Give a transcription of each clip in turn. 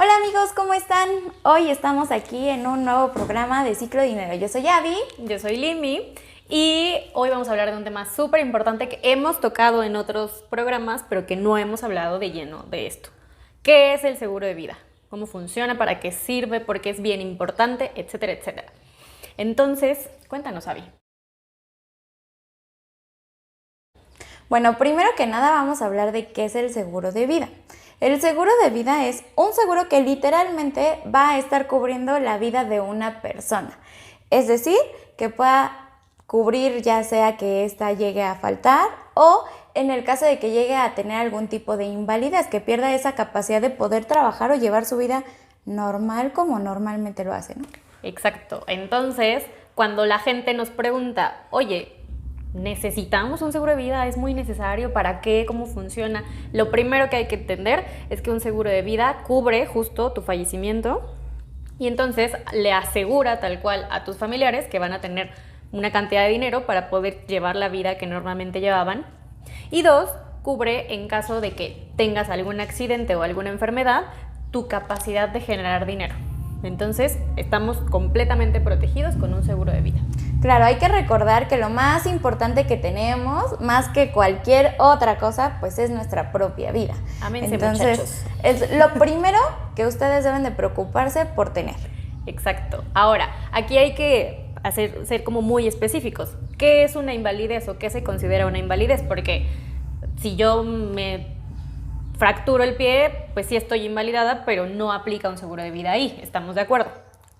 Hola amigos, ¿cómo están? Hoy estamos aquí en un nuevo programa de Ciclo de Dinero. Yo soy Abby. Yo soy Limi y hoy vamos a hablar de un tema súper importante que hemos tocado en otros programas, pero que no hemos hablado de lleno de esto. ¿Qué es el seguro de vida? ¿Cómo funciona? ¿Para qué sirve? ¿Por qué es bien importante? Etcétera, etcétera. Entonces, cuéntanos, Abby. Bueno, primero que nada vamos a hablar de qué es el seguro de vida. El seguro de vida es un seguro que literalmente va a estar cubriendo la vida de una persona. Es decir, que pueda cubrir ya sea que ésta llegue a faltar o en el caso de que llegue a tener algún tipo de invalidez, que pierda esa capacidad de poder trabajar o llevar su vida normal como normalmente lo hace, ¿no? Exacto. Entonces, cuando la gente nos pregunta, oye, ¿necesitamos un seguro de vida? ¿Es muy necesario? ¿Para qué? ¿Cómo funciona? Lo primero que hay que entender es que un seguro de vida cubre justo tu fallecimiento y entonces le asegura tal cual a tus familiares que van a tener una cantidad de dinero para poder llevar la vida que normalmente llevaban. Y dos, cubre en caso de que tengas algún accidente o alguna enfermedad, tu capacidad de generar dinero. Entonces, estamos completamente protegidos con un seguro de vida. Claro, hay que recordar que lo más importante que tenemos, más que cualquier otra cosa, pues es nuestra propia vida. Ámense, Entonces, muchachos. es lo primero que ustedes deben de preocuparse por tener. Exacto. Ahora, aquí hay que ser como muy específicos. ¿Qué es una invalidez o qué se considera una invalidez? Porque si yo me fracturo el pie, pues sí estoy invalidada, pero no aplica un seguro de vida ahí. ¿Estamos de acuerdo?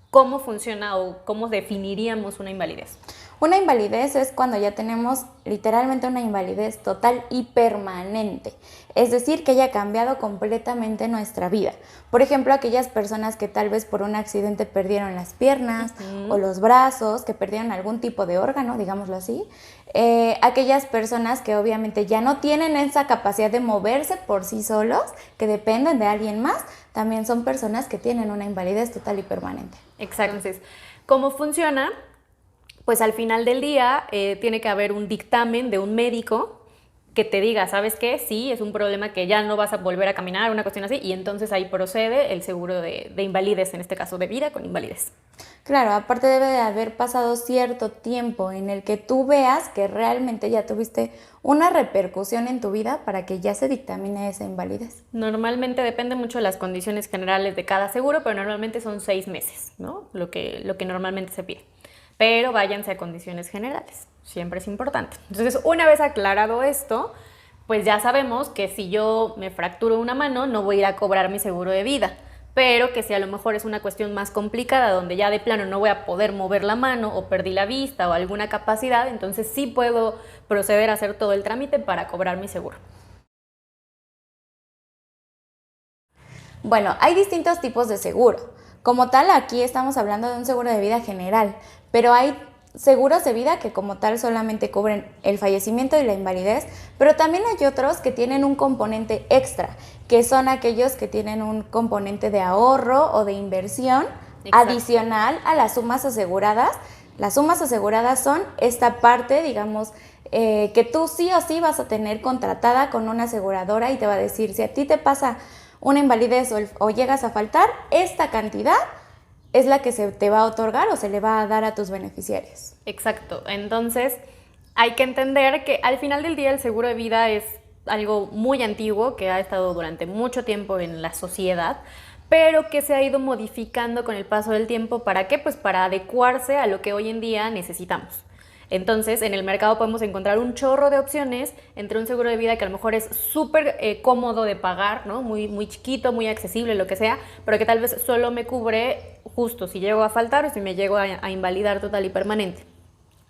¿Cómo funciona o cómo definiríamos una invalidez? Una invalidez es cuando ya tenemos literalmente una invalidez total y permanente, es decir, que haya cambiado completamente nuestra vida. Por ejemplo, aquellas personas que tal vez por un accidente perdieron las piernas o los brazos, que perdieron algún tipo de órgano, digámoslo así. Aquellas personas que obviamente ya no tienen esa capacidad de moverse por sí solos, que dependen de alguien más, también son personas que tienen una invalidez total y permanente. Exacto. Entonces, ¿cómo funciona? Pues al final del día tiene que haber un dictamen de un médico que te diga, ¿sabes qué? Sí, es un problema que ya no vas a volver a caminar, una cuestión así, y entonces ahí procede el seguro de invalidez, en este caso de vida con invalidez. Claro, aparte debe de haber pasado cierto tiempo en el que tú veas que realmente ya tuviste una repercusión en tu vida para que ya se dictamine esa invalidez. Normalmente depende mucho de las condiciones generales de cada seguro, pero normalmente son 6 meses, ¿no? Lo que normalmente se pide. Pero váyanse a condiciones generales, siempre es importante. Entonces, una vez aclarado esto, pues ya sabemos que si yo me fracturo una mano, no voy a ir a cobrar mi seguro de vida, pero que si a lo mejor es una cuestión más complicada, donde ya de plano no voy a poder mover la mano o perdí la vista o alguna capacidad, entonces sí puedo proceder a hacer todo el trámite para cobrar mi seguro. Bueno, hay distintos tipos de seguro. Como tal, aquí estamos hablando de un seguro de vida general, pero hay seguros de vida que como tal solamente cubren el fallecimiento y la invalidez, pero también hay otros que tienen un componente extra, que son aquellos que tienen un componente de ahorro o de inversión. Exacto. Adicional a las sumas aseguradas. Las sumas aseguradas son esta parte, digamos, que tú sí o sí vas a tener contratada con una aseguradora y te va a decir, si a ti te pasa una invalidez o llegas a faltar, esta cantidad es la que se te va a otorgar o se le va a dar a tus beneficiarios. Exacto. Entonces, hay que entender que al final del día el seguro de vida es algo muy antiguo que ha estado durante mucho tiempo en la sociedad, pero que se ha ido modificando con el paso del tiempo. ¿Para qué? Pues para adecuarse a lo que hoy en día necesitamos. Entonces, en el mercado podemos encontrar un chorro de opciones entre un seguro de vida que a lo mejor es súper cómodo de pagar, ¿no? Muy chiquito, muy accesible, lo que sea, pero que tal vez solo me cubre justo si llego a faltar o si me llego a invalidar total y permanente.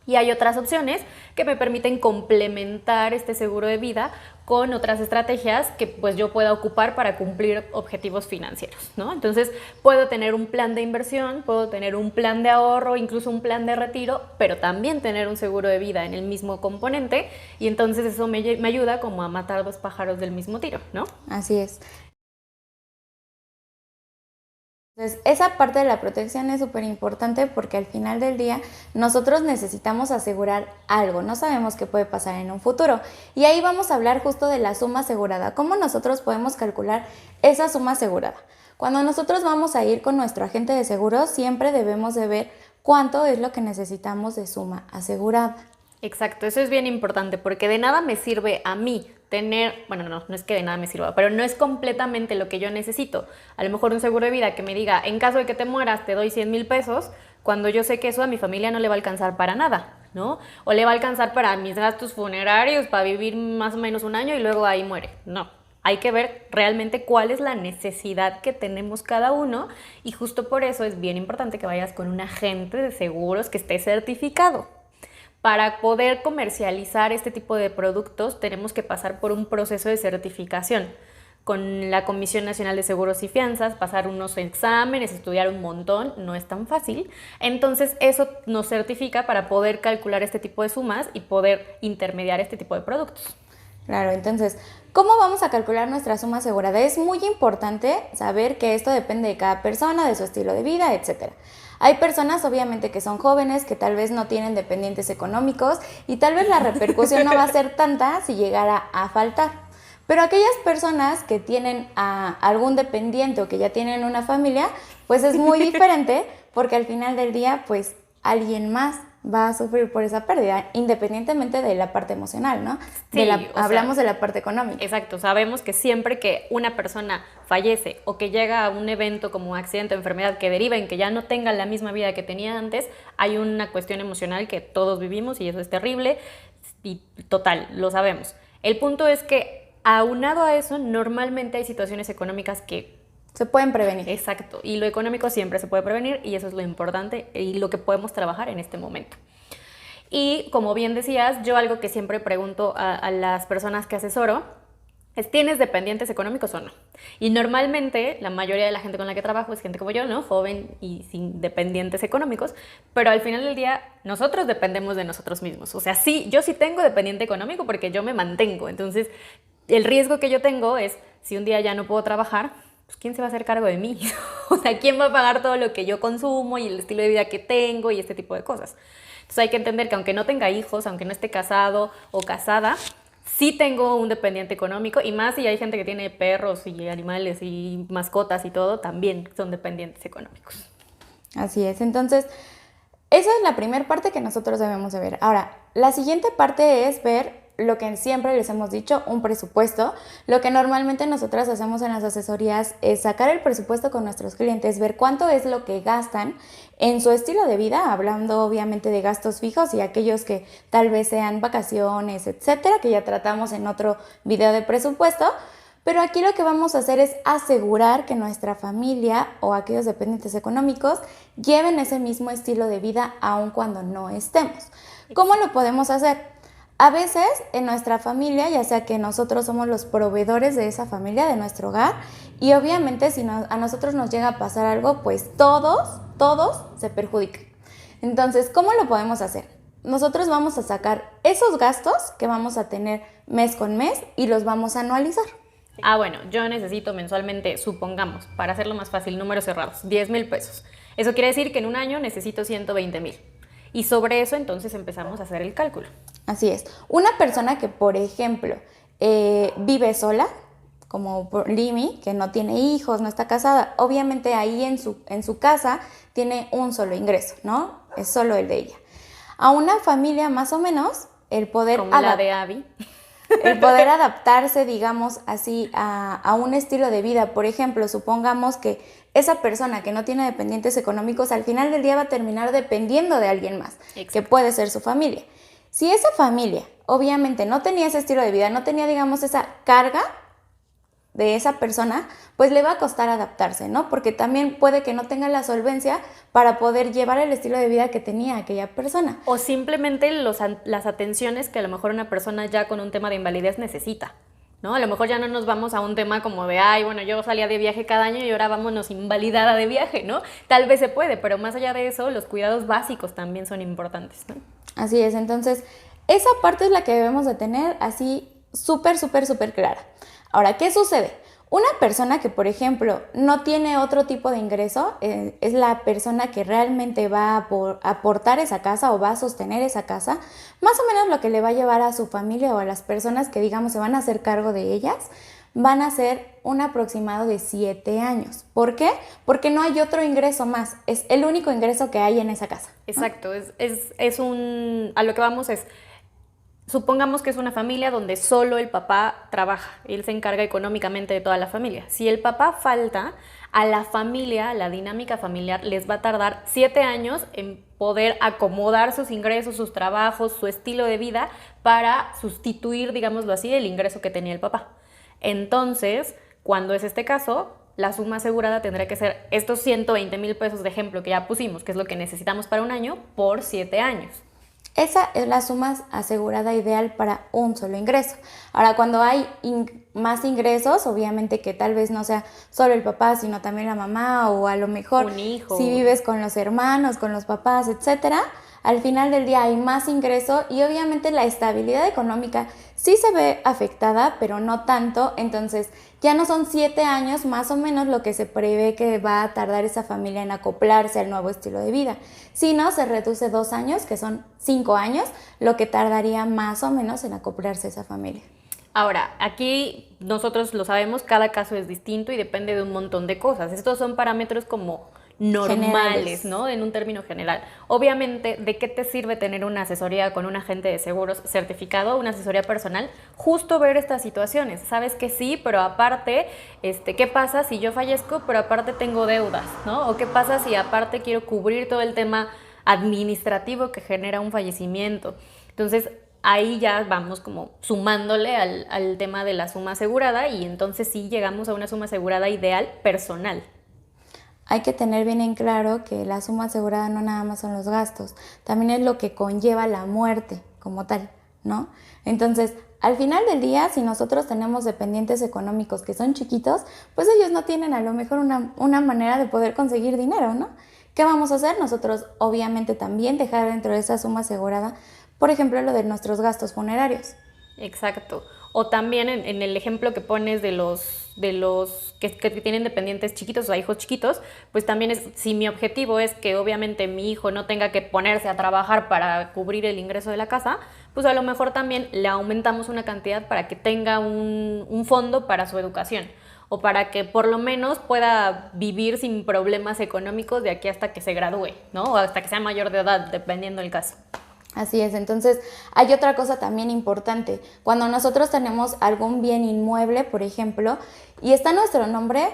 Y hay otras opciones que me permiten complementar este seguro de vida con otras estrategias que pues yo pueda ocupar para cumplir objetivos financieros, ¿no? Entonces puedo tener un plan de inversión, puedo tener un plan de ahorro, incluso un plan de retiro, pero también tener un seguro de vida en el mismo componente y entonces eso me ayuda como a matar dos pájaros del mismo tiro, ¿no? Así es. Entonces, esa parte de la protección es súper importante porque al final del día nosotros necesitamos asegurar algo, no sabemos qué puede pasar en un futuro. Y ahí vamos a hablar justo de la suma asegurada, cómo nosotros podemos calcular esa suma asegurada. Cuando nosotros vamos a ir con nuestro agente de seguros, siempre debemos de ver cuánto es lo que necesitamos de suma asegurada. Exacto, eso es bien importante porque de nada me sirve a mí tener, bueno, no es que de nada me sirva, pero no es completamente lo que yo necesito. A lo mejor un seguro de vida que me diga, en caso de que te mueras te doy 100,000 pesos, cuando yo sé que eso a mi familia no le va a alcanzar para nada, ¿no? O le va a alcanzar para mis gastos funerarios, para vivir más o menos un año y luego ahí muere. No, hay que ver realmente cuál es la necesidad que tenemos cada uno y justo por eso es bien importante que vayas con un agente de seguros que esté certificado. Para poder comercializar este tipo de productos tenemos que pasar por un proceso de certificación con la Comisión Nacional de Seguros y Fianzas, pasar unos exámenes, estudiar un montón, no es tan fácil. Entonces eso nos certifica para poder calcular este tipo de sumas y poder intermediar este tipo de productos. Claro, entonces, ¿cómo vamos a calcular nuestra suma asegurada? Es muy importante saber que esto depende de cada persona, de su estilo de vida, etc. Hay personas obviamente que son jóvenes, que tal vez no tienen dependientes económicos y tal vez la repercusión no va a ser tanta si llegara a faltar. Pero aquellas personas que tienen a algún dependiente o que ya tienen una familia, pues es muy diferente porque al final del día, pues alguien más va a sufrir por esa pérdida, independientemente de la parte emocional, ¿no? Sí, hablamos de la parte económica. Exacto, sabemos que siempre que una persona fallece o que llega a un evento como accidente o enfermedad que deriva en que ya no tenga la misma vida que tenía antes, hay una cuestión emocional que todos vivimos y eso es terrible y total, lo sabemos. El punto es que aunado a eso, normalmente hay situaciones económicas que se pueden prevenir. Exacto, y lo económico siempre se puede prevenir y eso es lo importante y lo que podemos trabajar en este momento. Y como bien decías, yo algo que siempre pregunto a las personas que asesoro es, ¿tienes dependientes económicos o no? Y normalmente la mayoría de la gente con la que trabajo es gente como yo, ¿no? Joven y sin dependientes económicos, pero al final del día nosotros dependemos de nosotros mismos. O sea, sí, yo sí tengo dependiente económico porque yo me mantengo, entonces el riesgo que yo tengo es, si un día ya no puedo trabajar, pues ¿quién se va a hacer cargo de mí? O sea, ¿quién va a pagar todo lo que yo consumo y el estilo de vida que tengo y este tipo de cosas? Entonces hay que entender que aunque no tenga hijos, aunque no esté casado o casada, sí tengo un dependiente económico y más si hay gente que tiene perros y animales y mascotas y todo, también son dependientes económicos. Así es, entonces esa es la primera parte que nosotros debemos de ver. Ahora, la siguiente parte es ver lo que siempre les hemos dicho, un presupuesto. Lo que normalmente nosotras hacemos en las asesorías es sacar el presupuesto con nuestros clientes, ver cuánto es lo que gastan en su estilo de vida, hablando obviamente de gastos fijos y aquellos que tal vez sean vacaciones, etcétera, que ya tratamos en otro video de presupuesto. Pero aquí lo que vamos a hacer es asegurar que nuestra familia o aquellos dependientes económicos lleven ese mismo estilo de vida aun cuando no estemos. ¿Cómo lo podemos hacer? A veces en nuestra familia, ya sea que nosotros somos los proveedores de esa familia, de nuestro hogar, y obviamente si a nosotros nos llega a pasar algo, pues todos se perjudican. Entonces, ¿cómo lo podemos hacer? Nosotros vamos a sacar esos gastos que vamos a tener mes con mes y los vamos a anualizar. Bueno, yo necesito mensualmente, supongamos, para hacerlo más fácil, números cerrados, 10,000 pesos. Eso quiere decir que en un año necesito 120,000. Y sobre eso entonces empezamos a hacer el cálculo. Así es. Una persona que, por ejemplo, vive sola, como Limi, que no tiene hijos, no está casada, obviamente ahí en su casa tiene un solo ingreso, ¿no? Es solo el de ella. A una familia más o menos, el poder... Como la de Abby. El poder adaptarse, digamos así, a un estilo de vida. Por ejemplo, supongamos que esa persona que no tiene dependientes económicos al final del día va a terminar dependiendo de alguien más, exacto, que puede ser su familia. Si esa familia obviamente no tenía ese estilo de vida, no tenía, digamos, esa carga de esa persona, pues le va a costar adaptarse, ¿no? Porque también puede que no tenga la solvencia para poder llevar el estilo de vida que tenía aquella persona. O simplemente las atenciones que a lo mejor una persona ya con un tema de invalidez necesita, ¿no? A lo mejor ya no nos vamos a un tema como de, bueno, yo salía de viaje cada año y ahora vámonos invalidada de viaje, ¿no? Tal vez se puede, pero más allá de eso, los cuidados básicos también son importantes, ¿no? Así es, entonces, esa parte es la que debemos de tener así súper clara. Ahora, ¿qué sucede? Una persona que, por ejemplo, no tiene otro tipo de ingreso, es la persona que realmente va a aportar esa casa o va a sostener esa casa, más o menos lo que le va a llevar a su familia o a las personas que, digamos, se van a hacer cargo de ellas, van a ser un aproximado de 7 años. ¿Por qué? Porque no hay otro ingreso más, es el único ingreso que hay en esa casa, ¿no? Exacto, a lo que vamos es, supongamos que es una familia donde solo el papá trabaja, él se encarga económicamente de toda la familia. Si el papá falta, a la familia, la dinámica familiar, les va a tardar 7 años en poder acomodar sus ingresos, sus trabajos, su estilo de vida para sustituir, digámoslo así, el ingreso que tenía el papá. Entonces, cuando es este caso, la suma asegurada tendrá que ser estos 120,000 pesos de ejemplo que ya pusimos, que es lo que necesitamos para un año, por 7 años. Esa es la suma asegurada ideal para un solo ingreso. Ahora, cuando hay más ingresos, obviamente que tal vez no sea solo el papá, sino también la mamá, o a lo mejor un hijo, si vives con los hermanos, con los papás, etcétera, al final del día hay más ingreso y obviamente la estabilidad económica sí se ve afectada, pero no tanto. Entonces ya no son 7 años más o menos lo que se prevé que va a tardar esa familia en acoplarse al nuevo estilo de vida, sino se reduce 2 años, que son 5 años, lo que tardaría más o menos en acoplarse esa familia. Ahora, aquí nosotros lo sabemos, cada caso es distinto y depende de un montón de cosas. Estos son parámetros como normales, ¿no? En un término general. Obviamente, ¿de qué te sirve tener una asesoría con un agente de seguros certificado, una asesoría personal? Justo ver estas situaciones. Sabes que sí, pero aparte, ¿qué pasa si yo fallezco, pero aparte tengo deudas, ¿no? O qué pasa si aparte quiero cubrir todo el tema administrativo que genera un fallecimiento. Entonces, ahí ya vamos como sumándole al tema de la suma asegurada y entonces sí llegamos a una suma asegurada ideal personal. Hay que tener bien en claro que la suma asegurada no nada más son los gastos, también es lo que conlleva la muerte como tal, ¿no? Entonces, al final del día, si nosotros tenemos dependientes económicos que son chiquitos, pues ellos no tienen a lo mejor una manera de poder conseguir dinero, ¿no? ¿Qué vamos a hacer? Nosotros obviamente también dejar dentro de esa suma asegurada, por ejemplo, lo de nuestros gastos funerarios. Exacto. O también en el ejemplo que pones de los que tienen dependientes chiquitos o hijos chiquitos, pues también es, si mi objetivo es que obviamente mi hijo no tenga que ponerse a trabajar para cubrir el ingreso de la casa, pues a lo mejor también le aumentamos una cantidad para que tenga un fondo para su educación o para que por lo menos pueda vivir sin problemas económicos de aquí hasta que se gradúe, ¿no? O hasta que sea mayor de edad, dependiendo del caso. Así es, entonces hay otra cosa también importante. Cuando nosotros tenemos algún bien inmueble, por ejemplo, y está nuestro nombre,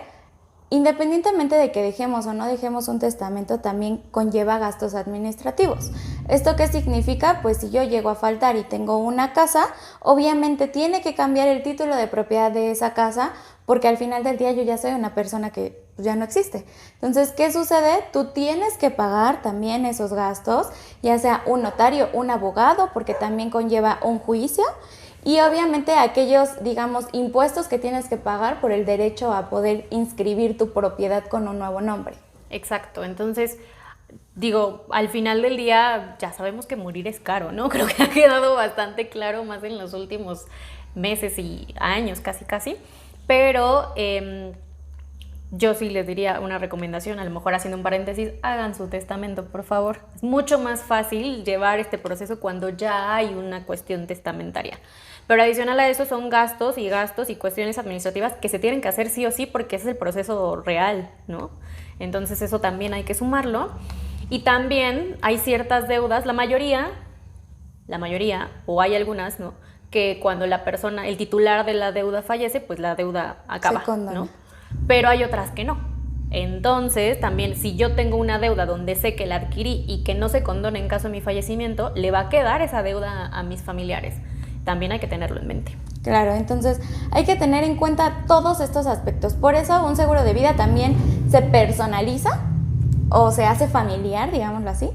independientemente de que dejemos o no dejemos un testamento, también conlleva gastos administrativos. ¿Esto qué significa? Pues si yo llego a faltar y tengo una casa, obviamente tiene que cambiar el título de propiedad de esa casa, porque al final del día yo ya soy una persona que ya no existe. Entonces, ¿qué sucede? Tú tienes que pagar también esos gastos, ya sea un notario, un abogado, porque también conlleva un juicio, y obviamente aquellos, digamos, impuestos que tienes que pagar por el derecho a poder inscribir tu propiedad con un nuevo nombre. Exacto, entonces, digo, al final del día ya sabemos que morir es caro, ¿no? Creo que ha quedado bastante claro más en los últimos meses y años, casi, pero yo sí les diría una recomendación, a lo mejor haciendo un paréntesis, hagan su testamento, por favor. Es mucho más fácil llevar este proceso cuando ya hay una cuestión testamentaria. Pero adicional a eso son gastos y cuestiones administrativas que se tienen que hacer sí o sí porque ese es el proceso real, ¿no? Entonces eso también hay que sumarlo. Y también hay ciertas deudas, la mayoría, o hay algunas, ¿no? Que cuando la persona, el titular de la deuda fallece, pues la deuda acaba, ¿no? Pero hay otras que no. Entonces, también si yo tengo una deuda donde sé que la adquirí y que no se condona en caso de mi fallecimiento, le va a quedar esa deuda a mis familiares. También hay que tenerlo en mente. Claro, entonces hay que tener en cuenta todos estos aspectos. Por eso un seguro de vida también se personaliza o se hace familiar, digámoslo así,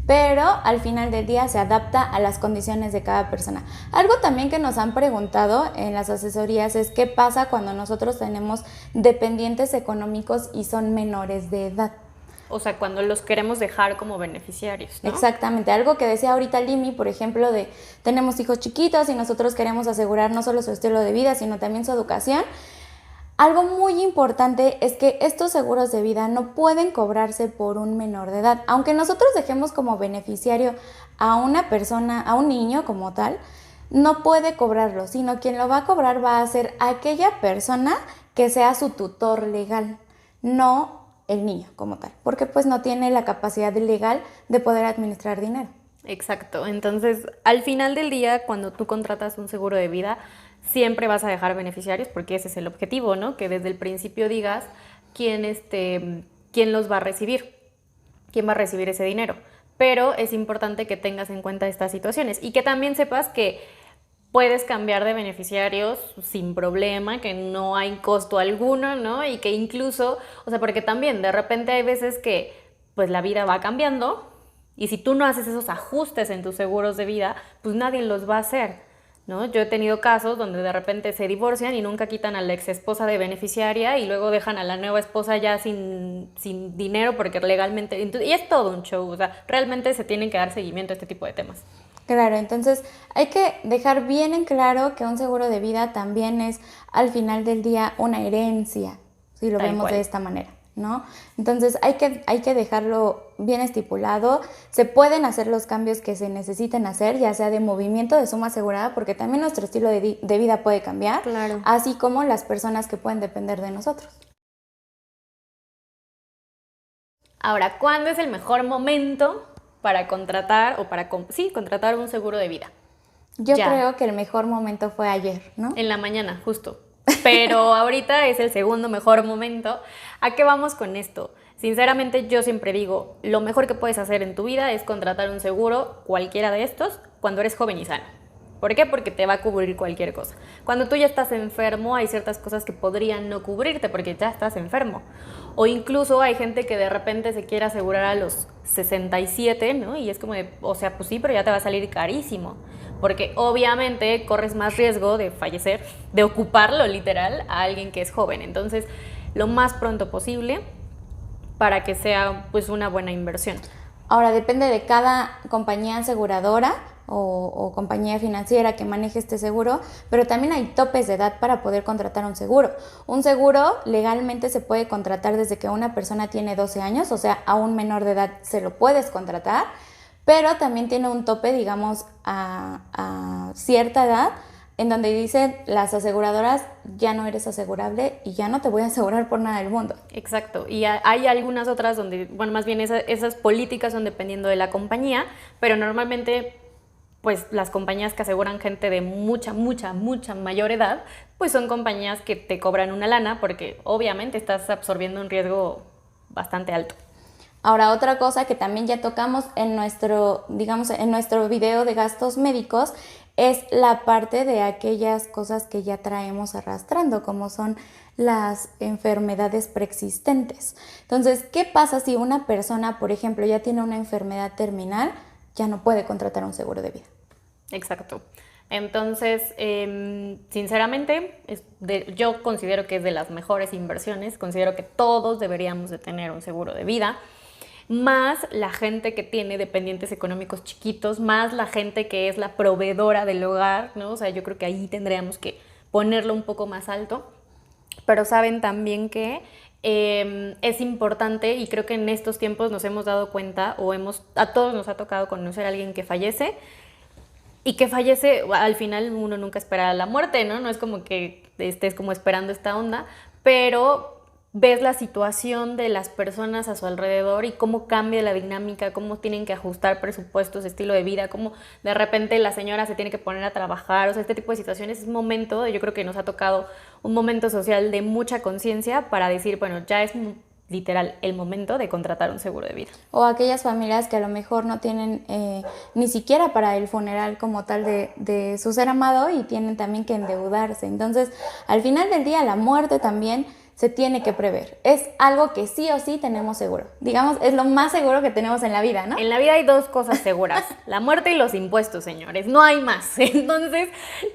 pero al final del día se adapta a las condiciones de cada persona. Algo también que nos han preguntado en las asesorías es qué pasa cuando nosotros tenemos dependientes económicos y son menores de edad. O sea, cuando los queremos dejar como beneficiarios, ¿no? Exactamente, algo que decía ahorita Limi, por ejemplo, de tenemos hijos chiquitos y nosotros queremos asegurar no solo su estilo de vida, sino también su educación. Algo muy importante es que estos seguros de vida no pueden cobrarse por un menor de edad. Aunque nosotros dejemos como beneficiario a una persona, a un niño como tal, no puede cobrarlo, sino quien lo va a cobrar va a ser aquella persona que sea su tutor legal, no el niño como tal, porque pues no tiene la capacidad legal de poder administrar dinero. Exacto. Entonces, al final del día, cuando tú contratas un seguro de vida, siempre vas a dejar beneficiarios, porque ese es el objetivo, ¿no? Que desde el principio digas quién los va a recibir, quién va a recibir ese dinero. Pero es importante que tengas en cuenta estas situaciones y que también sepas que puedes cambiar de beneficiarios sin problema, que no hay costo alguno, ¿no? Y que incluso, o sea, porque también de repente hay veces que pues la vida va cambiando y si tú no haces esos ajustes en tus seguros de vida, pues nadie los va a hacer, ¿no? Yo he tenido casos donde de repente se divorcian y nunca quitan a la ex esposa de beneficiaria y luego dejan a la nueva esposa ya sin dinero porque legalmente... Y es todo un show, o sea, realmente se tienen que dar seguimiento a este tipo de temas. Claro, entonces hay que dejar bien en claro que un seguro de vida también es al final del día una herencia, si lo vemos de esta manera, ¿no? Entonces hay que dejarlo bien estipulado. Se pueden hacer los cambios que se necesiten hacer, ya sea de movimiento de suma asegurada, porque también nuestro estilo de vida puede cambiar, claro, así como las personas que pueden depender de nosotros. Ahora, ¿cuándo es el mejor momento para contratar o para contratar un seguro de vida? Yo creo que el mejor momento fue ayer, ¿no? En la mañana, justo. Pero ahorita es el segundo mejor momento. ¿A qué vamos con esto? Sinceramente, yo siempre digo, lo mejor que puedes hacer en tu vida es contratar un seguro, cualquiera de estos, cuando eres joven y sano. ¿Por qué? Porque te va a cubrir cualquier cosa. Cuando tú ya estás enfermo, hay ciertas cosas que podrían no cubrirte porque ya estás enfermo. O incluso hay gente que de repente se quiere asegurar a los 67, ¿no? Y es como de, o sea, pues sí, pero ya te va a salir carísimo. Porque obviamente corres más riesgo de fallecer, de ocuparlo literal a alguien que es joven. Entonces, lo más pronto posible para que sea pues una buena inversión. Ahora, depende de cada compañía aseguradora o compañía financiera que maneje este seguro, pero también hay topes de edad para poder contratar un seguro. Un seguro legalmente se puede contratar desde que una persona tiene 12 años, o sea, a un menor de edad se lo puedes contratar, pero también tiene un tope, digamos, a cierta edad, en donde dicen las aseguradoras, ya no eres asegurable y ya no te voy a asegurar por nada del mundo. Exacto, y hay algunas otras donde, bueno, más bien esas políticas son dependiendo de la compañía, pero normalmente pues las compañías que aseguran gente de mucha mayor edad, pues son compañías que te cobran una lana porque obviamente estás absorbiendo un riesgo bastante alto. Ahora, otra cosa que también ya tocamos en nuestro video de gastos médicos es la parte de aquellas cosas que ya traemos arrastrando, como son las enfermedades preexistentes. Entonces, ¿qué pasa si una persona, por ejemplo, ya tiene una enfermedad terminal, ya no puede contratar un seguro de vida? Exacto. Entonces, sinceramente, yo considero que es de las mejores inversiones, considero que todos deberíamos de tener un seguro de vida, más la gente que tiene dependientes económicos chiquitos, más la gente que es la proveedora del hogar, ¿no? O sea, yo creo que ahí tendríamos que ponerlo un poco más alto, pero saben también que es importante y creo que en estos tiempos nos hemos dado cuenta a todos nos ha tocado conocer a alguien que fallece y que fallece, al final uno nunca espera la muerte, ¿no? No es como que estés como esperando esta onda, pero ves la situación de las personas a su alrededor y cómo cambia la dinámica, cómo tienen que ajustar presupuestos, estilo de vida, cómo de repente la señora se tiene que poner a trabajar, o sea, este tipo de situaciones es un momento, yo creo que nos ha tocado un momento social de mucha conciencia para decir, bueno, ya es literal el momento de contratar un seguro de vida. O aquellas familias que a lo mejor no tienen ni siquiera para el funeral como tal de su ser amado y tienen también que endeudarse. Entonces, al final del día, la muerte también se tiene que prever. Es algo que sí o sí tenemos seguro. Digamos, es lo más seguro que tenemos en la vida, ¿no? En la vida hay dos cosas seguras, la muerte y los impuestos, señores. No hay más. Entonces,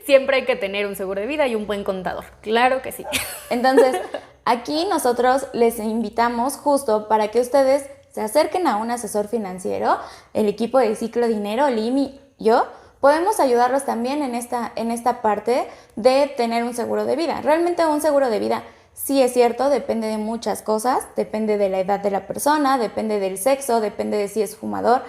siempre hay que tener un seguro de vida y un buen contador. Claro que sí. Entonces, aquí nosotros les invitamos justo para que ustedes se acerquen a un asesor financiero, el equipo de Ciclo Dinero, Lim y yo, podemos ayudarlos también en esta parte de tener un seguro de vida. Realmente un seguro de vida Sí es cierto, depende de muchas cosas, depende de la edad de la persona, depende del sexo, depende de si es fumador,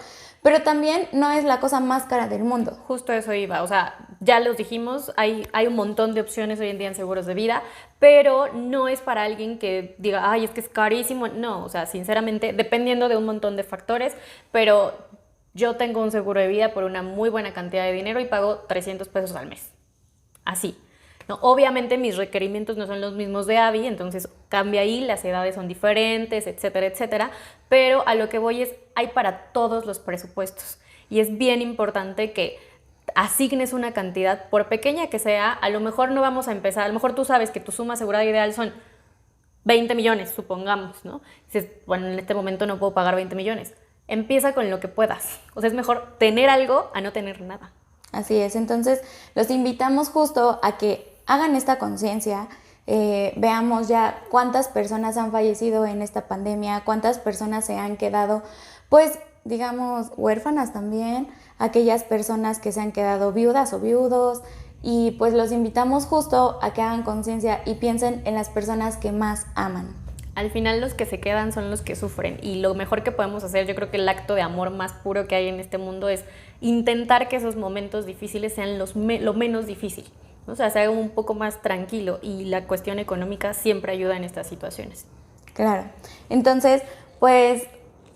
pero también no es la cosa más cara del mundo. Justo eso iba, o sea, ya los dijimos, hay un montón de opciones hoy en día en seguros de vida, pero no es para alguien que diga, ay, es que es carísimo. No, o sea, sinceramente, dependiendo de un montón de factores, pero yo tengo un seguro de vida por una muy buena cantidad de dinero y pago 300 pesos al mes. Así. No, obviamente mis requerimientos no son los mismos de Abby, entonces cambia ahí, las edades son diferentes, etcétera, etcétera, pero a lo que voy es, hay para todos los presupuestos y es bien importante que asignes una cantidad, por pequeña que sea. A lo mejor no vamos a empezar, a lo mejor tú sabes que tu suma asegurada ideal son 20 millones, supongamos, ¿no? Dices, bueno, en este momento no puedo pagar 20 millones. Empieza con lo que puedas, o sea, es mejor tener algo a no tener nada. Así es, entonces los invitamos justo a que hagan esta conciencia, veamos ya cuántas personas han fallecido en esta pandemia, cuántas personas se han quedado, pues digamos, huérfanas también, aquellas personas que se han quedado viudas o viudos, y pues los invitamos justo a que hagan conciencia y piensen en las personas que más aman. Al final los que se quedan son los que sufren y lo mejor que podemos hacer, yo creo que el acto de amor más puro que hay en este mundo es intentar que esos momentos difíciles sean lo menos difícil, ¿no? O sea, se haga un poco más tranquilo y la cuestión económica siempre ayuda en estas situaciones. Claro, entonces pues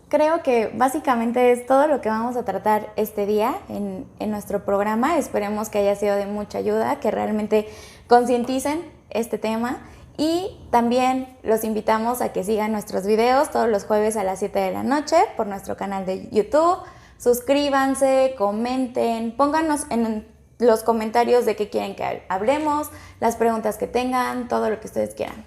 creo que básicamente es todo lo que vamos a tratar este día en nuestro programa. Esperemos que haya sido de mucha ayuda, que realmente concienticen este tema. Y también los invitamos a que sigan nuestros videos todos los jueves a las 7 de la noche por nuestro canal de YouTube. Suscríbanse, comenten, pónganos en los comentarios de qué quieren que hablemos, las preguntas que tengan, todo lo que ustedes quieran.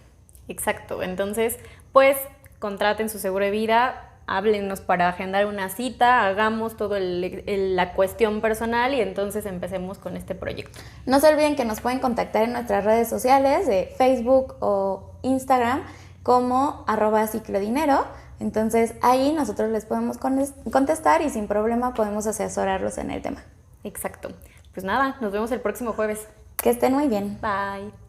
Exacto, entonces pues contraten su seguro de vida, háblennos para agendar una cita, hagamos toda la cuestión personal y entonces empecemos con este proyecto. No se olviden que nos pueden contactar en nuestras redes sociales de Facebook o Instagram como @ciclodinero. Entonces ahí nosotros les podemos contestar y sin problema podemos asesorarlos en el tema. Exacto. Pues nada, nos vemos el próximo jueves. Que estén muy bien. Bye.